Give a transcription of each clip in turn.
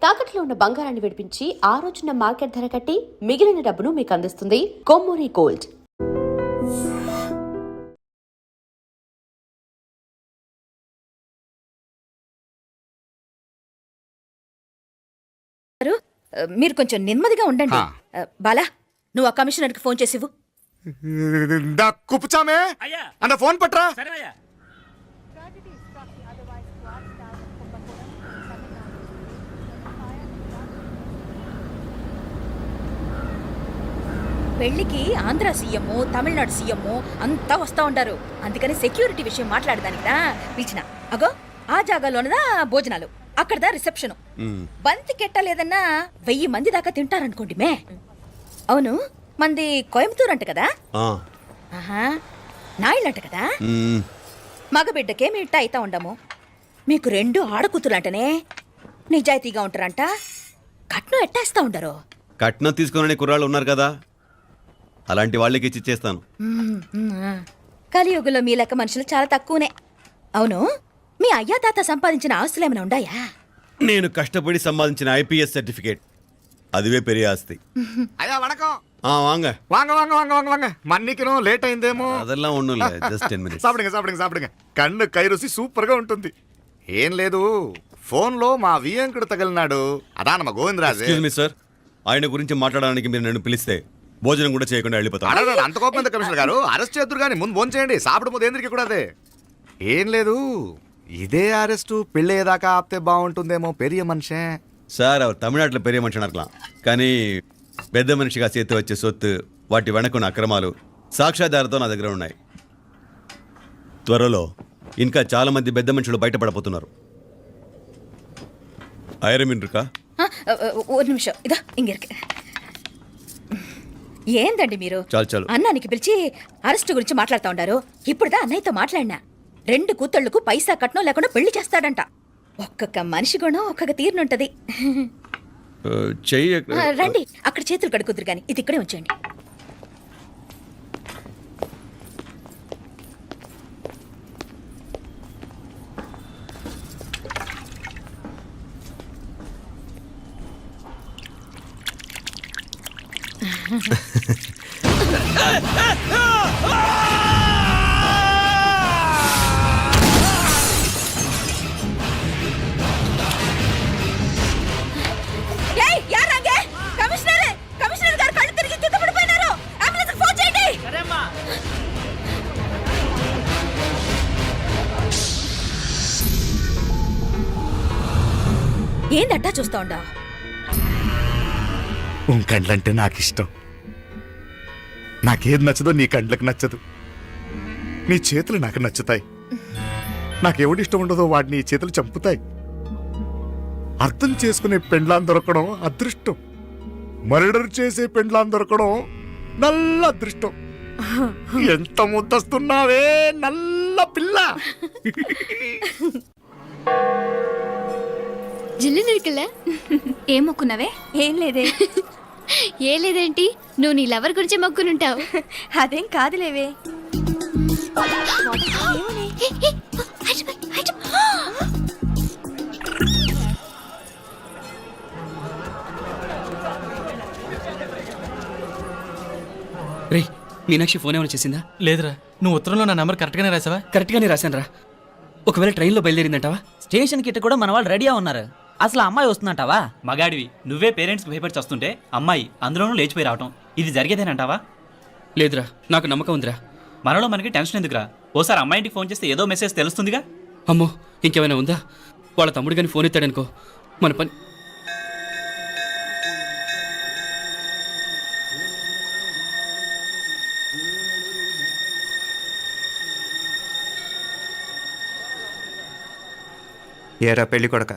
తాకట్లో ఉన్న బంగారాన్ని విడిపించి ఆ రోజున మార్కెట్ ధర కట్టి మిగిలిన డబ్బును మీకు అందిస్తుంది కొమ్మూరి గోల్డ్. మీరు కొంచెం నెమ్మదిగా ఉండండి. బాలా, నువ్వు ఆ కమిషనర్కి ఫోన్ చేసివు. కుప్పుచామే అన్న ఫోన్ పట్రా. పెళ్లికి ఆంధ్ర సీఎం, తమిళనాడు సీఎం అంతా వస్తా ఉంటారు. అందుకని సెక్యూరిటీ విషయం మాట్లాడదానికిదా పిలిచిన. అగో ఆ జాగాలోనదా భోజనాలు, అక్కడదా రిసెప్షన్. బంతి కెట్టలేదన్నా 1000 మంది దాకా తింటారనుకోండి. మే అవును, మంది కోయంబత్తూర్ అంట కదా. ఆహా, నాయుళ్ళంట కదా. మగబిడ్డకే ఇట్ట అయితా ఉండము. మీకు 2 ఆడకూతులంటనే నిజాయితీగా ఉంటారంట. కట్నం ఎట్టేస్తా ఉండరు. కట్నం తీసుకునే కుర్రాళ్ళు ఉన్నారు కదా, అలాంటి వాళ్ళకి ఇచ్చేస్తాను. కలియుగంలో మీ లెక్క మనుషులు చాలా తక్కువనే. అవును, మీ అయ్యా తాత సంపాదించిన ఆస్తులు ఏమైనా ఉన్నాయా? నేను కష్టపడి సంపాదించిన ఐపీఎస్ సర్టిఫికేట్, అదివే పెరిగే ఆస్తి. అయ్యా వణకం. వాంగ వాంగ వాంగ వాంగ వాంగ వాంగ మన్నికినో లేట్ అయిందేమో. అదెల్లా ఉండు, జస్ట్ 10 minutes. సాப்பிடுங்க కన్ను కై రుచి సూపర్ గా ఉంటుంది. ఏం లేదు, ఫోన్ లో మా వియంకుడు తగిలినాడు, అదా నమ్మ గోవిందరాజు. ఎక్స్క్యూజ్ మీ సార్, ఆయన గురించి మాట్లాడడానికి మీరు నన్ను పిలిస్తే భోజనం కూడా చేయకుండా వెళ్ళిపోతాను. అంత కోపం ఎంత కమిషనర్ గారు? అరెస్ట్ చేద్దరు కానీ ముందు ఫోన్ చేయండి. సాపిడు ముందు ఎందుకు కూడా అదే. ఏం లేదు, ఇదే అరెస్టు పెళ్ళేదాకా ఆపితే బాగుంటుందేమో. పెరియ మనిషే సార్, அவர் తమిళనాడులో పెరియ మనిషి అనర్కలాం, కానీ పెద్ద మనిషిగా చేతి వచ్చే సొత్తు, వాటి వెనకున్న అక్రమాలు సాక్ష్యాధారాలతో నా దగ్గర ఉన్నాయి. త్వరలో ఇంకా చాలా మంది పెద్ద మనుషులు బయటపడబోతున్నారు. ఐరమిన్రుకా ஒரு நிமிஷம், இதோ இங்க இருக்கு. ఏందండి మీరు? చాలు అన్నానికి పిలిచి అరెస్ట్ గురించి మాట్లాడుతూ ఉండారు. ఇప్పుడుదా అన్నయ్యతో మాట్లాడినా. 2 కూతుళ్లకు పైసా కట్నం లేకుండా పెళ్లి చేస్తాడంట. ఒక్కొక్క మనిషి గుణం ఒక్కొక్క తీరునుంటది. రండి, అక్కడ చేతులు కడుకుదురు గాని ఇది ఇక్కడే ఉంచండి. కమిషనర్ గారు కళ్ళు తిరిగి కింద పడిపోయినారు. అంబులెన్స్ ఫోన్ చేయండి. ఏందట్టా చూస్తా ఉండా? కండ్లంటే నాకు ఇష్టం. నాకేది నచ్చదో నీ కండ్లకు నచ్చదు. నీ చేతులు నాకు నచ్చుతాయి. నాకెవడి ఇష్టం ఉండదో వాడిని నీ చేతులు చంపుతాయి. అర్థం చేసుకునే పెండ్లాం దొరకడం అదృష్టం. మర్డర్ చేసే పెండ్లాం దొరకడం నల్ల అదృష్టం. ఎంత ముద్దస్తున్నావే నల్ల పిల్ల. జిల్లు నిరికలే. ఏం మొక్కున్నావే? ఏం లేదే. ఏ లేదేంటి, నువ్వు నీ లవర్ గురించి మొక్కునుంటావు. అదేం కాదులేవే. రే, మీనాక్షి ఫోన్ ఏమైనా చేసిందా? లేదురా. నువ్వు ఉత్తరంలో నా నెంబర్ కరెక్ట్గానే రాసావా? కరెక్ట్గానే రాశాను రా. ఒకవేళ ట్రైన్లో బయలుదేరిందంటావా? స్టేషన్ కిట్ట కూడా మన వాళ్ళు రెడీగా ఉన్నారు. అసలు అమ్మాయి వస్తుందంటావా? మగాడివి నువ్వే పేరెంట్స్కి భయపడి వస్తుంటే అమ్మాయి అందులోనూ లేచిపోయి రావటం, ఇది జరిగేదేనంటావా? లేదురా, నాకు నమ్మకం ఉందిరా. మనలో మనకి టెన్షన్ ఎందుకురా? ఓసారి అమ్మాయింటికి ఫోన్ చేస్తే ఏదో మెసేజ్ తెలుస్తుందిగా. అమ్మో, ఇంకేమైనా ఉందా? వాళ్ళ తమ్ముడు కానీ ఫోన్ ఎత్తాడనుకో, మన పని. ఏరా పెళ్ళి కొడక,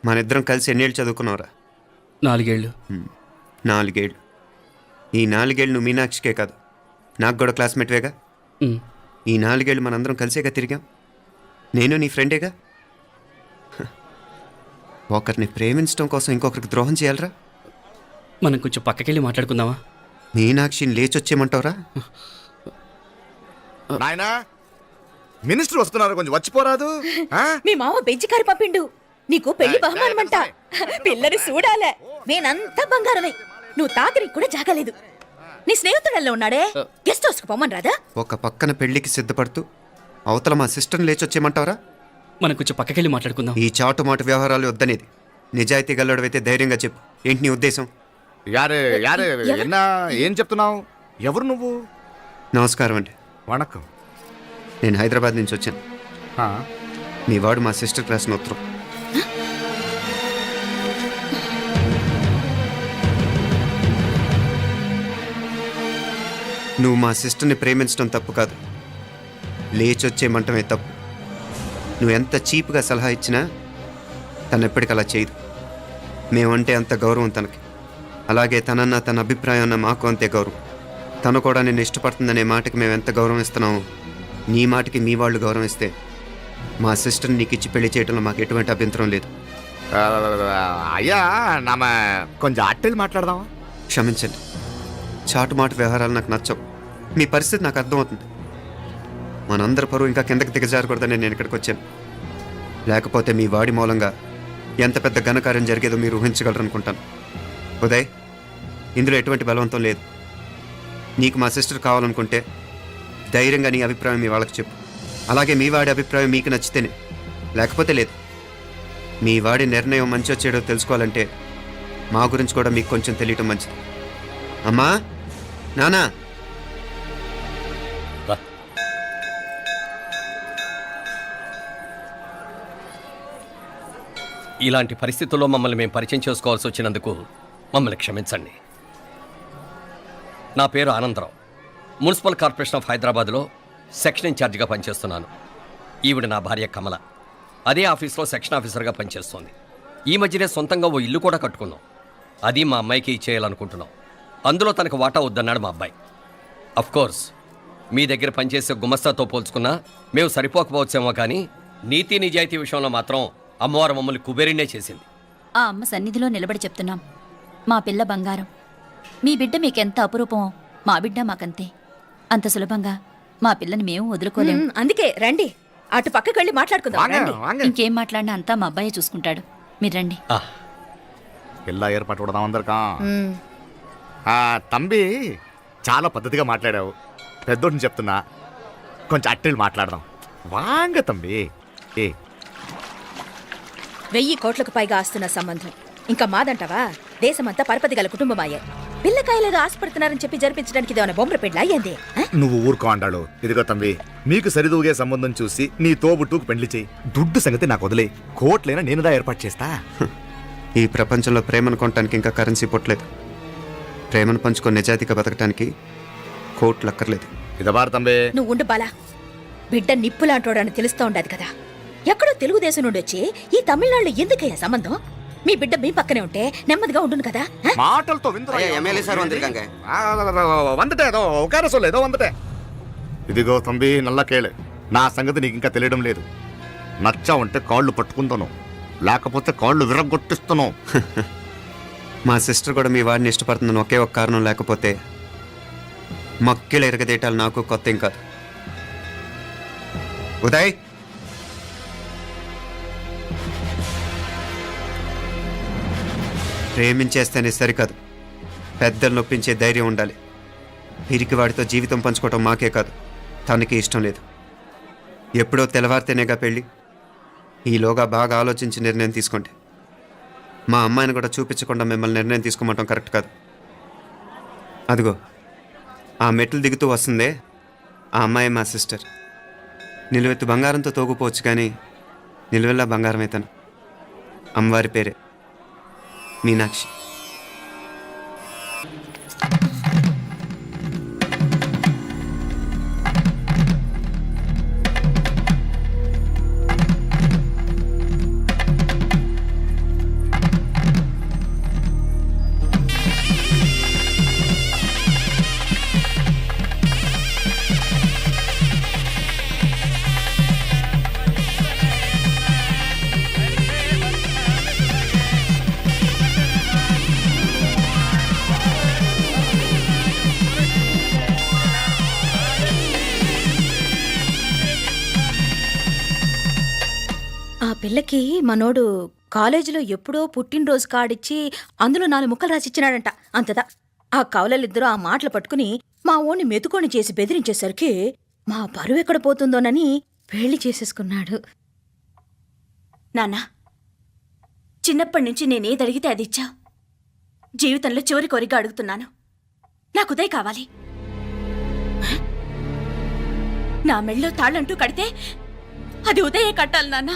మనిద్దరం కలిసి ఎన్నేళ్ళు చదువుకున్నావురా? 4 ఏళ్ళు. 4 ఏళ్ళు. ఈ 4 ఏళ్ళు నువ్వు మీనాక్షికే కాదు, నాకు కూడా క్లాస్మేట్వేగా. ఈ 4 ఏళ్ళు మనందరం కలిసేగా తిరిగాం. నేను నీ ఫ్రెండేగా. ఒకరిని ప్రేమించడం కోసం ఇంకొకరికి ద్రోహం చేయాలరా? మనం కొంచెం పక్కకెళ్ళి మాట్లాడుకుందామా? మీనాక్షిని లేచొచ్చేయమంటావురా? నాయనా, మినిస్టర్ వస్తున్నారు, కొంచెం వచ్చిపోరాదు. మీ మామ బెంచి కారు పంపిండు, నీకు పెళ్లి బహుమానమంట. పిల్లని చూడాలే నేనంతా బంగారమే నువ్వు తాకరికి కూడా జాగలేదు నీ స్నేహితుడల్లో ఉన్నాడే గెస్ట్ హౌస్కి పొమ్మని రాదా ఒక పక్కన పెళ్లికి సిద్ధపడుతూ అవతల మా సిస్టర్ని లేచొచ్చేయమంటావరా? మనం కొంచెం పక్కకెళ్ళి మాట్లాడుకుందాం. ఈ చాటుమాటు వ్యవహారాలు వద్దనేది. నిజాయితీ గల్లడవైతే ధైర్యంగా చెప్పు. ఏంటి నీ ఉద్దేశం? యారే యారే ఎన్నా ఏం చెప్తున్నావు? ఎవరు నువ్వు? నమస్కారం అండి. వణకం. నేను హైదరాబాద్ నుంచి వచ్చాను. ఆ, మీ వాడు మా సిస్టర్ క్లాస్ని ఉత్తరం. నువ్వు మా సిస్టర్ని ప్రేమించడం తప్పు కాదు, లేచొచ్చేయమంటమే తప్పు. నువ్వు ఎంత చీప్గా సలహా ఇచ్చినా తను ఎప్పటికీ అలా చేయదు. మేమంటే అంత గౌరవం తనకి, అలాగే తనన్న తన అభిప్రాయం అన్న మాకు అంతే గౌరవం. తను కూడా నిన్ను ఇష్టపడుతుందనే మాటకి మేము ఎంత గౌరవం ఇస్తున్నామో నీ మాటకి మీ వాళ్ళు గౌరవం ఇస్తే మా సిస్టర్ని నీకు ఇచ్చి పెళ్లి చేయడంలో మాకు ఎటువంటి అభ్యంతరం లేదు. అయ్యా నామ కొంచెం అట్టెలు మాట్లాడదామా? క్షమించండి, చాటుమాటు వ్యవహారాలు నాకు నచ్చవు. మీ పరిస్థితి నాకు అర్థమవుతుంది. మనందరి పరువు ఇంకా కిందకి దిగజారకూడదని నేను ఇక్కడికి వచ్చాను. లేకపోతే మీ వాడి మూలంగా ఎంత పెద్ద ఘనకార్యం జరిగేదో మీరు ఊహించగలరు అనుకుంటాను. ఉదయ్, ఇందులో ఎటువంటి బలవంతం లేదు. నీకు మా సిస్టర్ కావాలనుకుంటే ధైర్యంగా నీ అభిప్రాయం మీ వాళ్ళకి చెప్పు. అలాగే మీ వాడి అభిప్రాయం మీకు నచ్చితేనే, లేకపోతే లేదు. మీ వాడి నిర్ణయం మంచి వచ్చేడో తెలుసుకోవాలంటే మా గురించి కూడా మీకు కొంచెం తెలియటం మంచిది. అమ్మా, నానా, ఇలాంటి పరిస్థితుల్లో మమ్మల్ని మేము పరిచయం చేసుకోవాల్సి వచ్చినందుకు మమ్మల్ని క్షమించండి. నా పేరు ఆనందరావు. మున్సిపల్ కార్పొరేషన్ ఆఫ్ హైదరాబాద్లో సెక్షన్ ఇన్ఛార్జిగా పనిచేస్తున్నాను. ఈవిడ నా భార్య కమల. అదే ఆఫీస్లో సెక్షన్ ఆఫీసర్గా పనిచేస్తోంది. ఈ మధ్యనే సొంతంగా ఓ ఇల్లు కూడా కట్టుకున్నాం. అది మా అమ్మాయికి ఇచ్చేయాలనుకుంటున్నాం. అందులో తనకు వాటా వద్దన్నాడు మా అబ్బాయి. అఫ్కోర్స్ మీ దగ్గర పనిచేసే గుమస్తాతో పోల్చుకున్నా మేము సరిపోకపోవచ్చేమో, కానీ నీతి నిజాయితీ విషయంలో మాత్రం అమ్మవారు మమ్మల్ని కుబేరినే చేసింది. ఆ అమ్మ సన్నిధిలో నిలబడి చెప్తున్నాం, మా పిల్ల బంగారం. మీ బిడ్డ మీకెంత అపురూపమో మా బిడ్డ మాకంతే. అంత సులభంగా మా పిల్లని మేము వదులుకోలేము. అందుకే రండి అటు పక్కకి వెళ్ళి మాట్లాడుకుందాం రండి. ఇంకేం మాట్లాడినా అంతా మా అబ్బాయే చూసుకుంటాడు. మీరు రండి. ఎలా ఏర్పాటు కొడదాం అందరికా? తంబి చాలా పద్ధతిగా మాట్లాడావు. పెద్దోడిని చెప్తున్నా, కొంచెం అట్టెలు మాట్లాడదాం. వాంగ తంబి. 1000 కోట్లకు పైగా ఆస్తున్న సంబంధం ఇంకా మాదంటావా? దేశమంతా పరపతి గల కుటుంబమాయే. పిల్లకాయలుగా ఆశపడుతున్నారని చెప్పి జరిపించడానికి ఇదేమైనా బొమ్మర పెళ్ళి అయ్యింది? నువ్వు ఊరుకో అండాడు. ఇదిగో తంబి, మీకు సరిదూగే సంబంధం చూసి నీ తోబుట్టుకు పెళ్లి చేయి. దుడ్డు సంగతి నాకు వదిలే. కోట్లైనా నేనుదా ఏర్పాటు చేస్తా. ఈ ప్రపంచంలో ప్రేమను కొనటానికి ఇంకా కరెన్సీ పుట్టలేదు. ప్రేమను పంచుకొని నిజాయితీగా బతకటానికి కోట్లు అక్కర్లేదు. ఇదబారు తంబి. నువ్వు ఉండు బాలా. బిడ్డ నిప్పులాంటోడని తెలుస్తూ ఉండదు కదా. ఎక్కడో తెలుగుదేశం నుండి వచ్చి ఈ తమిళనాడులో ఎందుకయ్యా సంబంధం? మీ బిడ్డ మీ పక్కనే ఉంటే నెమ్మదిగా ఉండును కదా. మాటలతో ఇదిగో తంబి, నల్ల కేళే. నా సంగతి నీకు ఇంకా తెలియడం లేదు. నచ్చా ఉంటే కాళ్ళు పట్టుకుంటాను, లేకపోతే కాళ్ళు విరగొట్టిస్తాను. మా సిస్టర్ కూడా మీ వాడిని ఇష్టపడుతుందని ఒకే ఒక కారణం లేకపోతే మక్కిళ్ళ ఎరగదేటాలు నాకు కొత్త ఏం కాదు. ఉదయ్, ప్రేమించేస్తేనే సరికాదు, పెద్దలు నొప్పించే ధైర్యం ఉండాలి. పిరికి వాడితో జీవితం పంచుకోవటం మాకే కాదు, తనకి ఇష్టం లేదు. ఎప్పుడో తెల్లవారితేనేగా పెళ్ళి. ఈలోగా బాగా ఆలోచించి నిర్ణయం తీసుకోండి. మా అమ్మాయిని కూడా చూపించకుండా మిమ్మల్ని నిర్ణయం తీసుకోమంటాం కరెక్ట్ కాదు. అదిగో ఆ మెట్లు దిగుతూ వస్తుందే, ఆ అమ్మాయి మా సిస్టర్. నిలువెత్తు బంగారంతో తోగుపోవచ్చు, కానీ నిలువెల్లా బంగారం అవుతాను. అమ్మవారి పేరే మీనాక్షి. ఆ పిల్లకి మనోడు కాలేజీలో ఎప్పుడో పుట్టినరోజు కార్డిచ్చి అందులో 4 ముక్కలు రాసిచ్చినాడంట అంతదా. ఆ కవలలిద్దరూ ఆ మాటలు పట్టుకుని మా ఓణ్ణి మెతుకొని చేసి బెదిరించేసరికి మా పరువు ఎక్కడ పోతుందోనని పెళ్లి చేసేసుకున్నాడు. నాన్న, చిన్నప్పటి నుంచి నేనేది అడిగితే అది ఇచ్చా. జీవితంలో చివరి కోరిక అడుగుతున్నాను. నాకు ఉదయ్ కావాలి. నా మెళ్ళో తాళ్ళంటూ కడితే అది ఉదయే కట్టాలి నాన్న.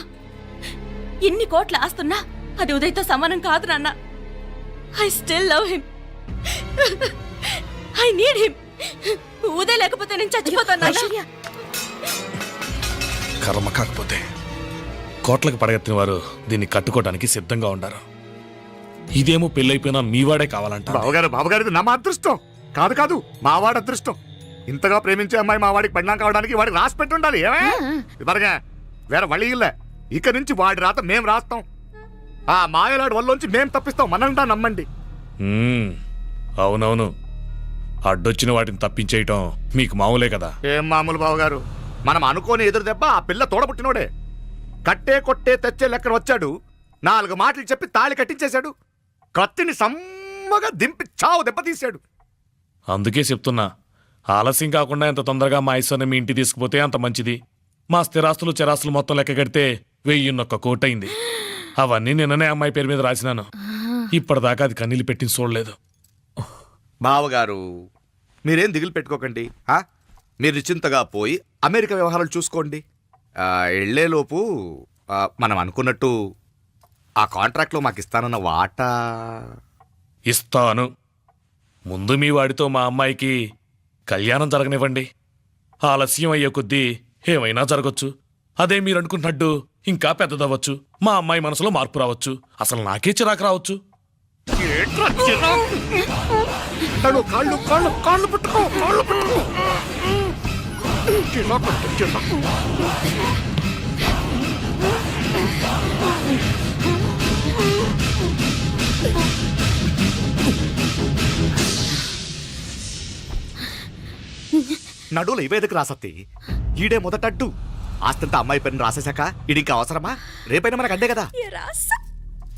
ఇన్ని కోట్ల ఆస్తున్నా అది ఉదయ్తో సమానం కాదు నాన్న. I still love him. I need him. Uday లేకపోతే నేను చచ్చిపోతాను నాన్న. కర్మ కాకపోతే కోట్లకు పడగెత్తిన వారు దీన్ని కట్టుకోవడానికి సిద్ధంగా ఉండారు. ఇదేమో పెళ్ళైపోయినా మీవాడే కావాలంట. బావగారు ఇది నా అదృష్టం కాదు కాదు మావాడి అదృష్టం. ఇంతగా ప్రేమించే అమ్మాయి మా వాడికి పెళ్ళాం కావడానికి వాడికి రాసి పెట్టుండాలి. ఏమే ఇవరగా వేరే వళ్ళి ఇల్లే. ఇక నుంచి వాడి రాత మేం రాస్తాం. ఆ మాయలాడు వల్లోంచి మేం తప్పిస్తాం. మనంటా నమ్మండి. అవునవును, అడ్డొచ్చిన వాటిని తప్పించేయటం మీకు మామూలే కదా. ఏం మామూలు బావగారు, మనం అనుకోని ఎదురు దెబ్బ ఆ పిల్ల తోడబుట్టినోడే. కట్టే కొట్టే తెచ్చే లెక్కన వచ్చాడు. 4 మాటలు చెప్పి తాళి కట్టించేశాడు. కత్తిని సమ్మగా దింపి చావు దెబ్బతీశాడు. అందుకే చెప్తున్నా, ఆలస్యం కాకుండా ఎంత తొందరగా మా ఐశ్వర్యం మీ ఇంటి తీసుకుపోతే అంత మంచిది. మా స్థిరాస్తులు చిరాస్తులు మొత్తం లెక్క కడితే 1001 కోటయింది. అవన్నీ నిన్ననే అమ్మాయి పేరు మీద రాసినాను. ఇప్పటిదాకా అది కన్నీళ్ళు పెట్టింది చూడలేదు. బావగారు మీరేం దిగులు పెట్టుకోకండి. మీరు నిశ్చింతగా పోయి అమెరికా వ్యవహారాలు చూసుకోండి. వెళ్లేలోపు మనం అనుకున్నట్టు ఆ కాంట్రాక్ట్లో మాకు ఇస్తానన్న వాటా ఇస్తాను. ముందు మీ వాడితో మా అమ్మాయికి కళ్యాణం జరగనివ్వండి. ఆలస్యం అయ్యే కొద్దీ ఏమైనా జరగచ్చు. అదే మీరు అనుకుంటున్నట్టు ఇంకా పెద్దదవ్వచ్చు. మా అమ్మాయి మనసులో మార్పు రావచ్చు. అసలు నాకే చిరాకు రావచ్చు. కాళ్ళు పట్టుకో. నడువులు ఇవేదకు రాసత్తి. ఈడే మొదటడ్డు. ఆస్తంతా అమ్మాయి పేరుని రాసేశాక ఈడింకా అవసరమా? రేపైనా మనకు అడ్డే కదా.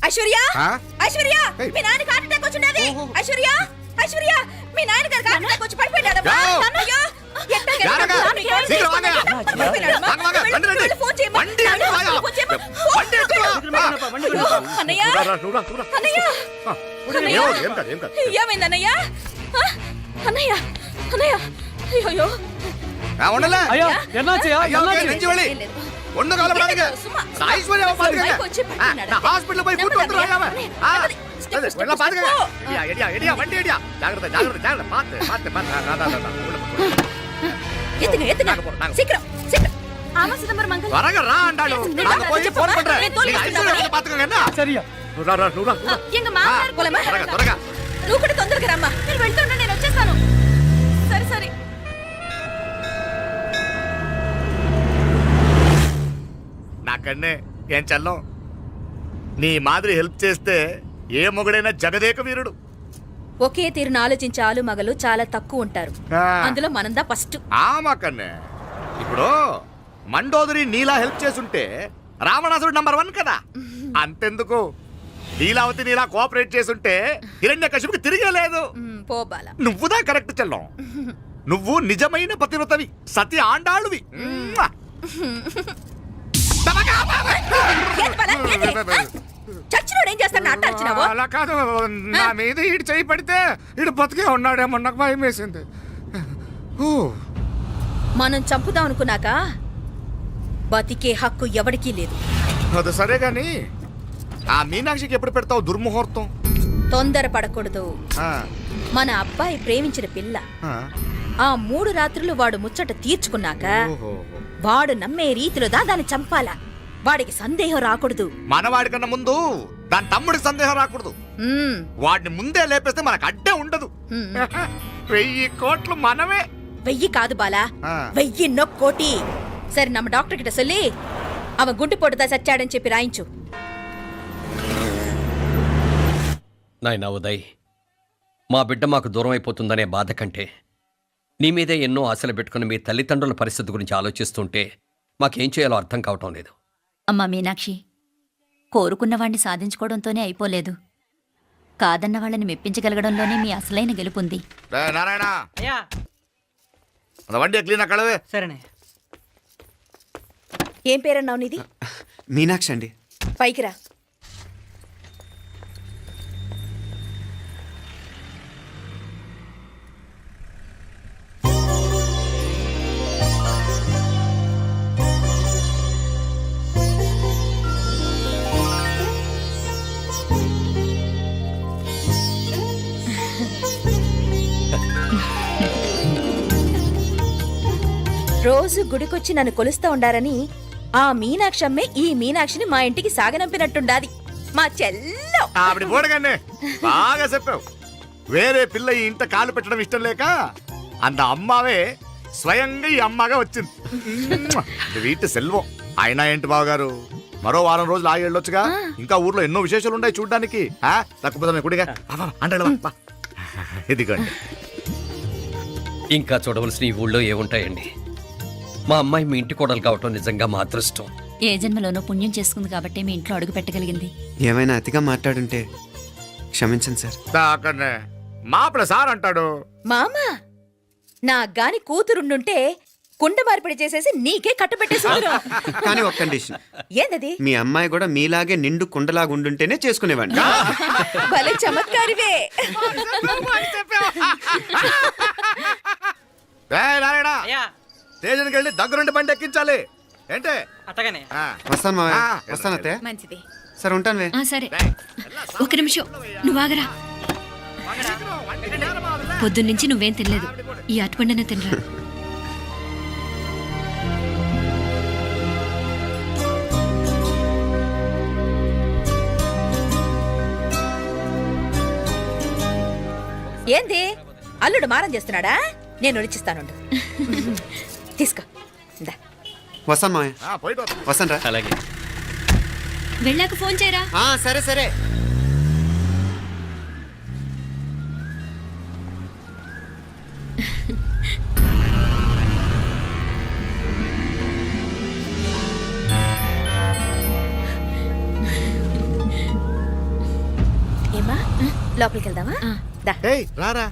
ఐశ్వర్య, ఐశ్వర్య, మీ నాన్న హార్ట్ అటాక్ వచ్చినది. ఐశ్వర్య, ఐశ్వర్య, మీ నాన్న గారికి హార్ట్ అటాక్ వచ్చి పడిపోయాడమ్మా. నాన్నయ్య, ఏమైందన్నయ్య? అన్నయ్య, అన్నయ్య, అయ్యో హాస్పిటల్ పోయి త్వరగా రా అంటాడు. త్వరగా నువ్వు కూడా తొందరగా రమ్మా. నేను వెళ్తున్నా, నేను వచ్చేస్తాను. సరే సరే. నాకన్నే ఏం చల్లం. నీ మాదిరి హెల్ప్ చేస్తే ఏ మొగుడైనా జగదేక వీరుడు. ఒకే తీరును ఆలోచించే ఆలు మగలు చాలా తక్కువ ఉంటారు. అందులో మనందా ఫస్ట్. మాకన్నే ఇప్పుడు మండోదరి నీలా హెల్ప్ చేసుంటే రావణాసుడు నంబర్ 1 కదా. అంతెందుకు, లీలావతి నీలా కోఆపరేట్ చేసుంటే హిరణ్యకశిపుకి తిరిగే లేదు. పోబాల, నువ్వుదా కరెక్ట్ చెల్లం. నువ్వు నిజమైన పతివ్రతవి, సతి ఆండాళువి. చచ్చినోడు ఏం చేస్తాడు? అట్టార్చినావు. అలా కాదు, నా మీద ఈడు చేయి పడితే ఈడు బతికే ఉన్నాడేమో నాకు భయం వేసింది. మనం చంపుదాం అనుకున్నాక బతికే హక్కు ఎవరికీ లేదు. అది సరే గాని ఆ మీనాక్షికి ఎప్పుడు పెడతావు దుర్ముహూర్తం? తొందర పడకూడదు. మన అబ్బాయి ప్రేమించిన పిల్ల ఆ 3 రాత్రులు వాడు ముచ్చట తీర్చుకున్నాక వాడు నమ్మే రీతిలో దాన్ని చంపాలా. వాడికి సందేహం రాకూడదు. మనవాడి కన్నా ముందు దాని తమ్ముడికి సందేహం రాకూడదు. వాడిని ముందే లేపేస్తే మనకు అడ్డే ఉండదు. 1000 కోట్లు మనమే. 1000 కాదు బాలా, 1000 కోటి. సరే, நம்ம డాక్టర్ కిட்ட சொல்லி அவன் గుండు పోటుదా సచ్చాడని చెప్పి రాయించు. నాయనా ఉదయ్, మా బిడ్డ మాకు దూరం అయిపోతుందనే బాధ కంటే నీ మీదే ఎన్నో ఆశలు పెట్టుకుని మీ తల్లిదండ్రుల పరిస్థితి గురించి ఆలోచిస్తుంటే మాకేం చేయాలో అర్థం కావటం లేదు. అమ్మా మీనాక్షి, కోరుకున్నవాణ్ణి సాధించుకోవడంతోనే అయిపోలేదు. కాదన్న వాళ్ళని మెప్పించగలగడంలోనే మీ అసలైన గెలుపుంది. నారాయణ అయ్యా அந்த வண்டியை கிளீனா கழுவு. సరేనే. ఏం పేరన్నావు నీది? మీనాక్షి అండి. పైకి రా. రోజు గుడికొచ్చి నన్ను కొలుస్తా ఉండారని ఆ మీనాక్షమ్మే ఈ మీనాక్షిని మా ఇంటికి సాగనంపినట్టుండాది. మా చెల్లో ఆవిడ పోడగానే బాగా చెప్పావు. వేరే పిల్ల ఈ ఇంట కాలు పెట్టడం ఇష్టం లేక అంత అమ్మావే స్వయంగా ఈ అమ్మగా వచ్చింది. ఇది వీటి సెల్వం. అయినా ఏంటి బావగారు, మరో వారం రోజులు ఆగి వెళ్ళొచ్చుగా. ఇంకా ఊర్లో ఎన్నో విశేషాలు ఉన్నాయి చూడ్డానికి. తక్కువ కుడిగా అంటే ఇదిగోండి. ఇంకా చూడవలసిన ఈ ఊళ్ళో ఏముంటాయండి? మా అమ్మాయి మీ ఇంటి కోడలు కావటం నిజంగా మా అదృష్టం. ఏ జన్మలోనో పుణ్యం చేసుకుంది కాబట్టి మీ ఇంట్లో అడుగు పెట్టగలిగింది. ఏమైనా అతిగా మాట్లాడుంటే క్షమించండి సార్. అక్కడనే మాపడ సార్ అంటాడు. మామా, నా గాని కూతురుండుంటే కుండ మార్పిడి చేసేసి నీకే కట్టబెట్టేసి కానీ ఒక కండిషన్. ఏందది? మీ అమ్మాయి కూడా మీలాగే నిండు కుండలాగా ఉండుంటేనే చేసుకునేవాడిని. భలే చమత్కారివే. నారాయణ అయ్యా స్టేషన్కి వెళ్ళి దగ్గరుండి బండి ఎక్కించాలి. ఏంటే అట్టగానే. వస్తాను మావయ్య. వస్తాను అత్తయ్య. మంచిది. సరే ఉంటాను వే. సరే ఒక నిమిషం నువ్వు ఆగరా. పొద్దున్నుంచి నువ్వేం తినలేదు. ఈ అటుపండనే తినరా. ఏంది అల్లుడు మారం చేస్తున్నాడా? నేను ఒలిచిస్తానుండు. తీసుకో. ఇందా. వస్తాను మావయ్య. పోయిట్ వస్తాను రా. అలాగే. వెళ్ళాక ఫోన్ చేయరా. సరే సరే. ఏమా లోపలికి వెళ్దామా? దా. ఏయ్ రారా.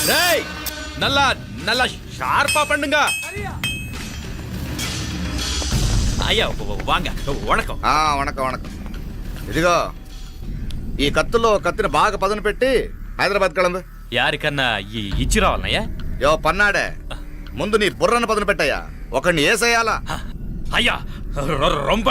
రేయ్ నల్ల నల్ల షార్పా పండుగ. అయ్యా వాంగ వణకం. వణకం వణకం. ఇదిగో ఈ కత్తుల్లో కత్తిని బాగా పదును పెట్టి హైదరాబాద్ కళందు. యారికన్నా ఇచ్చి రావాలన్నయ్యా? యో పన్నాడే, ముందు నీ బుర్రను పదును పెట్టయ్యా. ఒకడిని ఏసేయాలా? అయ్యా రొంప